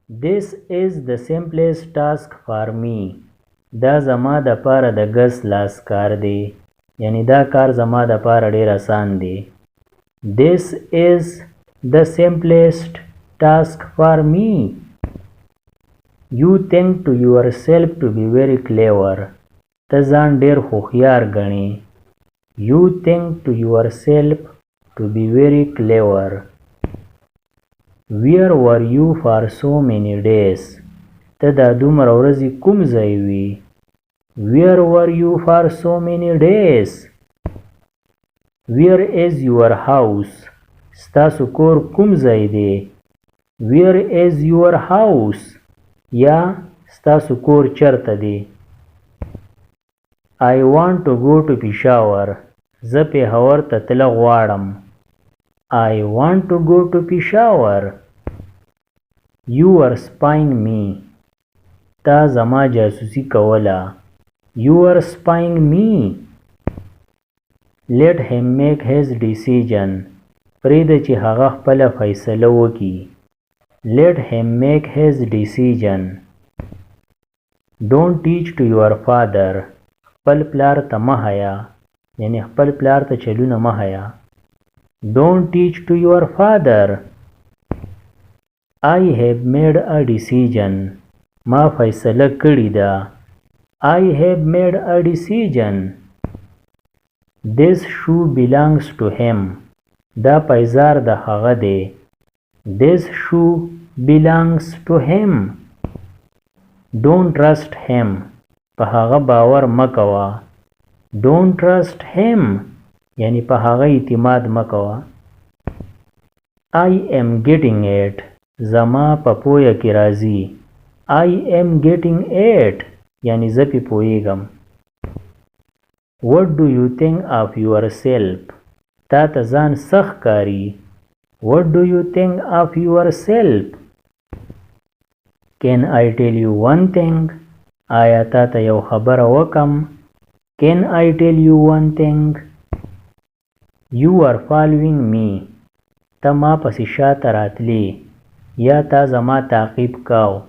This is the simplest task for me. دا زما د پاره د ګس لاس کار دی، یعنی دا کار زما د پاره ډیر آسان دی. This is the simplest task for me. You think to yourself to be very clever. ته ځان ډیر هوښیار ګڼې. You think to yourself to be very clever. Where were you for so many days? ته دا دومره ورځې کوم ځای وي؟ Where were you for so many days? Where is your house? ستاسو کور کوم ځای دی؟ Where is your house? یا ستاسو کور چرته دی؟ I want to go to Peshawar. زه پېښور ته تله غواړم. I want to go to Peshawar. You were spying me. تا زما جاسوسي کوله. You were spying me. Let him make his decision. پرېږده چې هغه خپله فیصله وکړي. Let him make his decision. Don't teach to your father. خپل پلار ته مه هیا، یعنی خپل پلار ته چلونه مه هیا. Don't teach to your father. I have made a decision. ما فیصله کړې ده. I have made a decision. This shoe belongs to him. دا پایزار د هغه دی. This shoe belongs to him. Don't trust him. په هغه باور مه کوه. Don't trust him. یعنی په هغه اعتماد مه کوه. I am getting it. زما په پویه کې راځي. I am getting it. یعنی زه پې پوهیږم. What do you think of yourself? تا ته ځان څه ښکاري؟ What do you think of yourself? Can I tell you one thing? آیا تا ته یو خبره وکم؟ Can I tell you one thing? You are following me. ته ما پسې شاته راتلې یا تا زما تعقیب کاو.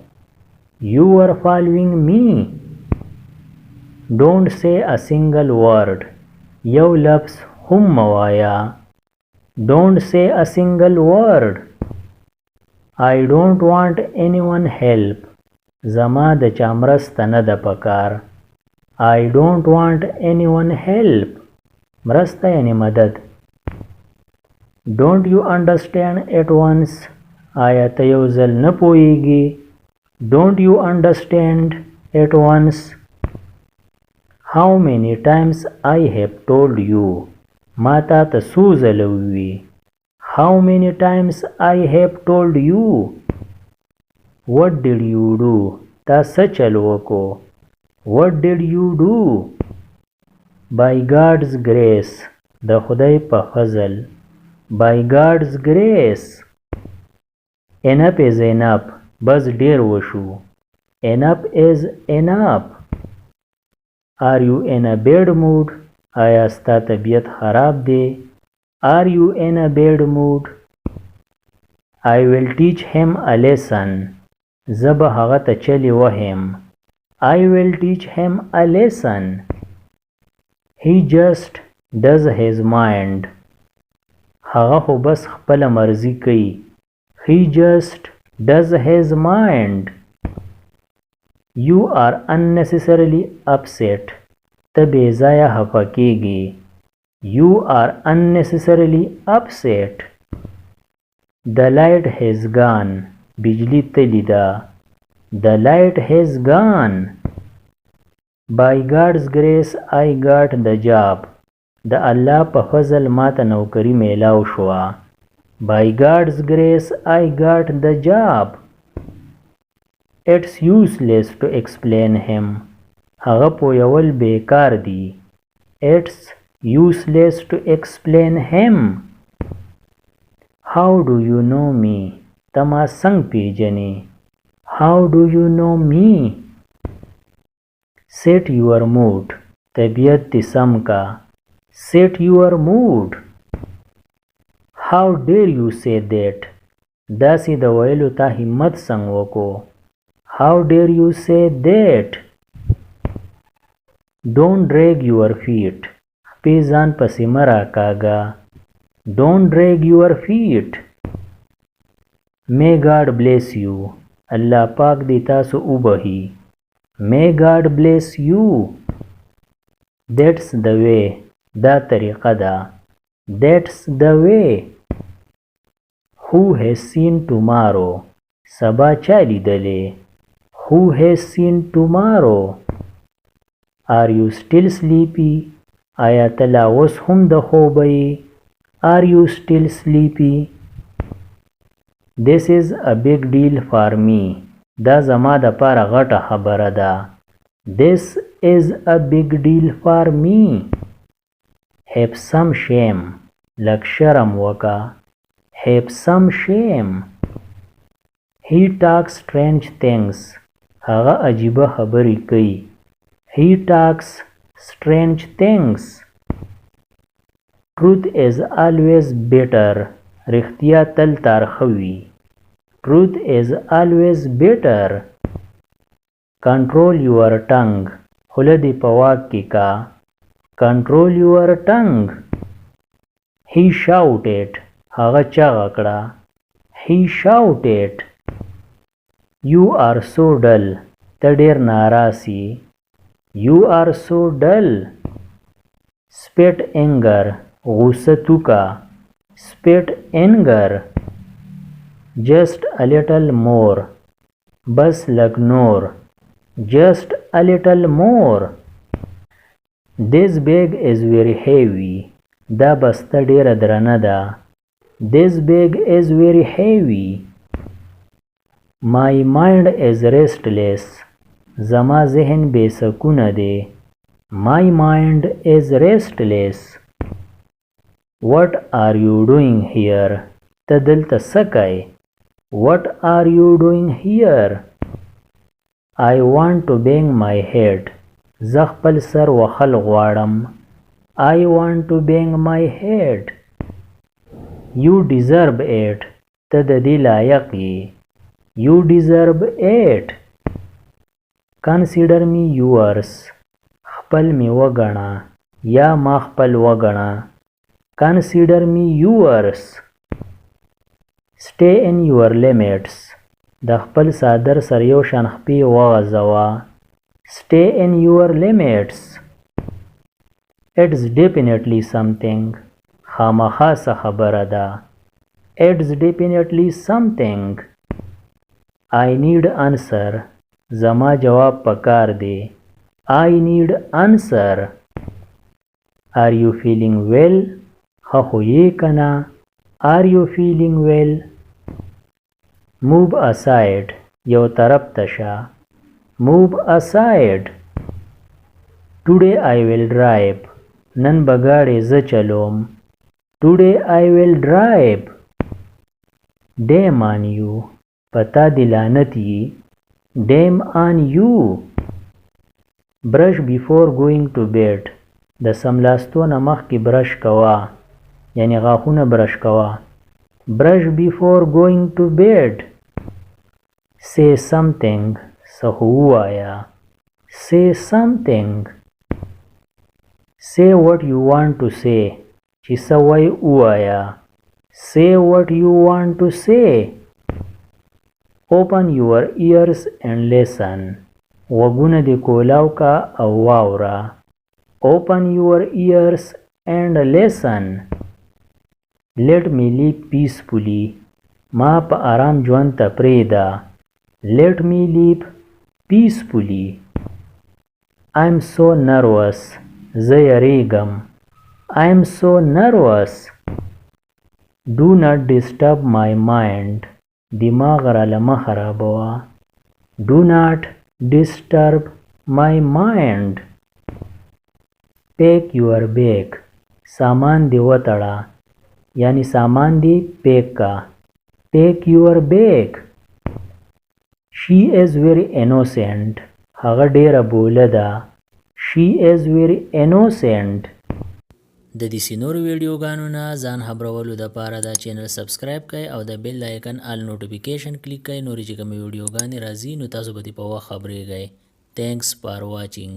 You are following me. Don't say a single word. یو لفظ هم مه وایه. Don't say a single word. I don't want anyone help. زما د چا مرسته نه ده پکار. I don't want anyone help. مرسته یعنی مدد. Don't you understand at once? آیا ته یو ځل نه پوهیږي؟ Don't you understand at once? How many times I have told you? ما تا ته څو ځله ووي؟ How many times I have told you? What did you do? تا څه چل وکړو؟ What did you do? By God's grace. د خدای په فضل. By God's grace. Enough is enough. بس ډیر وشو. Enough is enough. Are you in a bad mood? آیا ستا طبیعت خراب دی؟ Are you in a bad mood? I will teach him a lesson. زه به هغه ته چلې وهم. I will teach him a lesson. He just does his mind. هغه خو بس خپله مرضي کوي. He just does his mind. You are unnecessarily upset. ته بې ځایه خفه کېږي. You are unnecessarily upset. The light has gone. بجلی تللی ده. The light has gone. By God's grace I got the job. د الله په فضل ما ته نوکري میلاو شوه. By God's grace I got the job. It's useless to explain him. هغه پویول بیکار دی. It's useless to explain him. How do you know me? ته ما څنګه پیژنې؟ How do you know me? Set your mood. طبیعت دې سم کا. Set your mood. How dare you say that? داسې د ویلو تا همت څنګه وکړو how dare you say that don't drag your feet خپې ځان پسې مه راکاږه don't drag your feet may God bless you الله پاک دې تاسو وبخي may God bless you that's the way دا طریقه ده that's the way who has seen tomorrow سبا چا لیدلې who has seen tomorrow are you still sleepy آیا ته لا اوس هم د خوبه یې are you still sleepy this is a big deal for me دا زما دپاره غټه خبره ده this is a big deal for me have some shame لږ شرم وکه have some shame he talks strange things هغه عجیبه خبرې کوي he talks strange things truth is always better رښتیا تل تارخه وي truth is always better control your tongue خوله دې په واک کې کا control your tongue he shouted هغه چغه کړه he shouted you are so dull ته ډېر ناراسي you are so dull spit anger غوسه توکه spit anger just a little more بس لږ نور just a little more this bag is very heavy دا بسته ډېره درنه ده this bag is very heavy my mind is restless زما ذهن بې سکونه دی my mind is restless what are you doing here ته دلته څه کوې what are you doing here I want to bang my head زه خپل سر وهل غواړم I want to bang my head you deserve it ته د دې لایق یې you deserve it consider me yours خپل مې وګڼه یا ما خپل وګڼه consider me yours stay in your limits د خپل صادر سره یو شان خپې وغځوه stay in your limits it's definitely something خامخا څه خبره ده it's definitely something I need answer زما جواب پکار دی I need answer are you feeling well ښه خو یې که نه are you feeling well move aside یو طرف ته شه move aside today I will drive نن به ګاډی زه چلوم today I will drive damn on you پتا دی لعنت یې damn on you brush before going to bed د سملاستو نه مخکې برش کوه یعنی غاښونه برش کوه brush before going to bed say something څه خو ووایه say something say what you want to say چې څه وایې ووایه say what you want to say open your ears and listen غوږونه دې کولاو کا او واوره open your ears and listen let me live peacefully ما په آرام ژوند ته پرېږده let me live peacefully I'm so nervous زه یریږم I'm so nervous do not disturb my mind دماغ راله مه خرابوه do not disturb my mind pack your bag سامان دی وتړه یعنی سامان دی پیک کا pack your bag she is very innocent هغه ډیره بوله ده she is very innocent د دې سينور ویډیوګانو نه ځان خبرولو د پاره دا چینل سبسکرایب کړئ او د بیل آیکن آل نوټیفیکیشن کلیک کړئ نورې چې کومې ویډیوګانې راځي نو تاسو به په وخت خبرېږئ. Thanks for watching.